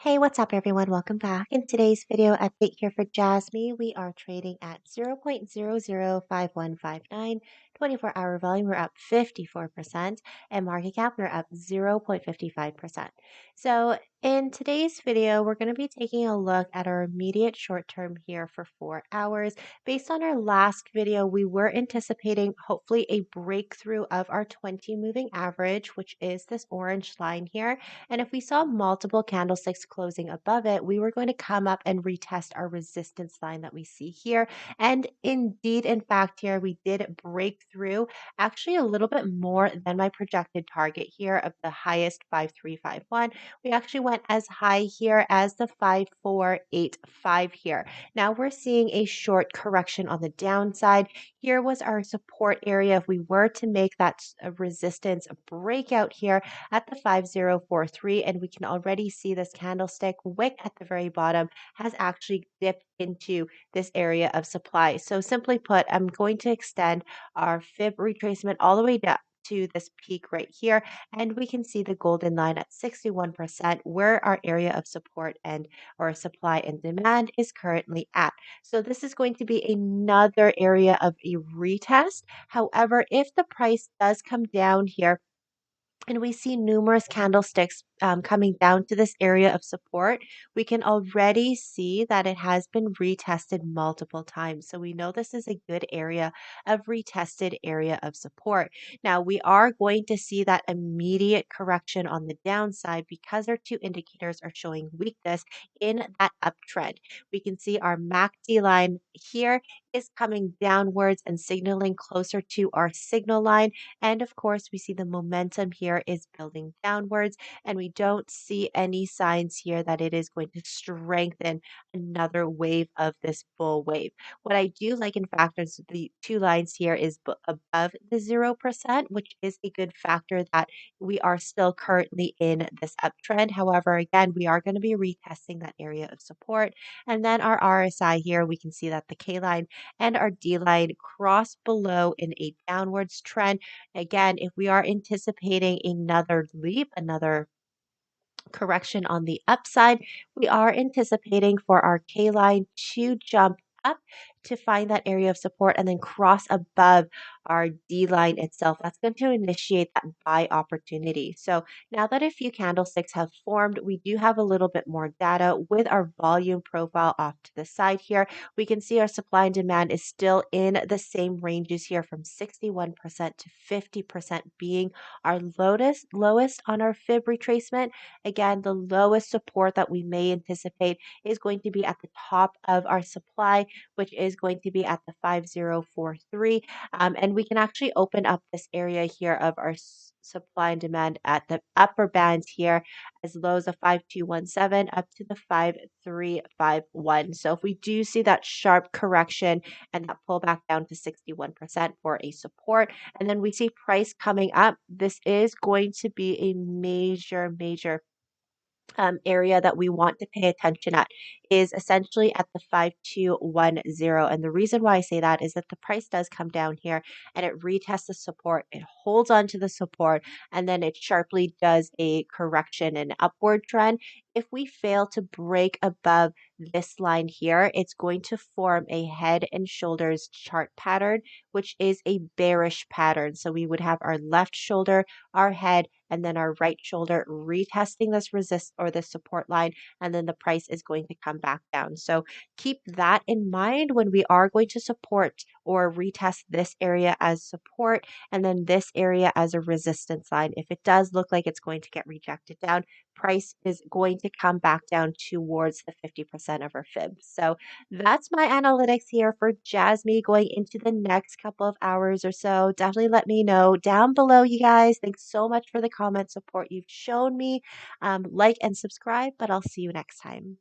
Hey, what's up, everyone? Welcome back. In today's video update here for Jasmy, we are trading at 0.005159. 24-hour volume, we're up 54%, and market cap, we're up 0.55%. So, in today's video, we're going to be taking a look at our immediate short term here for 4 hours. Based on our last video, we were anticipating hopefully a breakthrough of our 20 moving average, which is this orange line here. And if we saw multiple candlesticks closing above it, we were going to come up and retest our resistance line that we see here. And indeed, in fact, here we did break through actually a little bit more than my projected target here of the highest 5351. We actually went as high here as the 5485 here. Now we're seeing a short correction on the downside. Here was our support area. If we were to make that resistance breakout here, at the 5043, and we can already see this candlestick wick at the very bottom has actually dipped into this area of supply. So simply put, I'm going to extend our fib retracement all the way down to this peak right here, and we can see the golden line at 61% where our area of support and or supply and demand is currently at. So this is going to be another area of a retest. However, if the price does come down here and we see numerous candlesticks coming down to this area of support, we can already see that it has been retested multiple times. So we know this is a good area of retested area of support. Now we are going to see that immediate correction on the downside because our two indicators are showing weakness in that uptrend. We can see our MACD line here is coming downwards and signaling closer to our signal line. And of course, we see the momentum here is building downwards, and we don't see any signs here that it is going to strengthen another wave of this bull wave. What I do like, in fact, is the two lines here is above the 0%, which is a good factor that we are still currently in this uptrend. However, again, we are going to be retesting that area of support. And then our RSI here, we can see that the K line and our D line cross below in a downwards trend. Again, if we are anticipating another leap, another correction on the upside, we are anticipating for our K line to jump up to find that area of support and then cross above our D line itself. That's going to initiate that buy opportunity. So now that a few candlesticks have formed, we do have a little bit more data with our volume profile off to the side here. We can see our supply and demand is still in the same ranges here from 61% to 50% being our lowest on our fib retracement. Again, the lowest support that we may anticipate is going to be at the top of our supply, which is going to be at the 5043. And we can actually open up this area here of our supply and demand at the upper bands here as low as a 5217 up to the 5351. So if we do see that sharp correction and that pullback down to 61% for a support, and then we see price coming up, this is going to be a major area that we want to pay attention at is essentially at the 5210. And the reason why I say that is that the price does come down here and it retests the support, it holds on to the support, and then it sharply does a correction and upward trend. If we fail to break above this line here, it's going to form a head and shoulders chart pattern, which is a bearish pattern. So we would have our left shoulder, our head, and then our right shoulder retesting this resist or the support line, and then the price is going to come back down. So keep that in mind when we are going to support or retest this area as support and then this area as a resistance line. If it does look like it's going to get rejected down, price is going to come back down towards the 50% of our fib. So that's my analytics here for Jasmy going into the next couple of hours or so. Definitely let me know down below, you guys. Thanks so much for the comment support you've shown me. Like and subscribe, but I'll see you next time.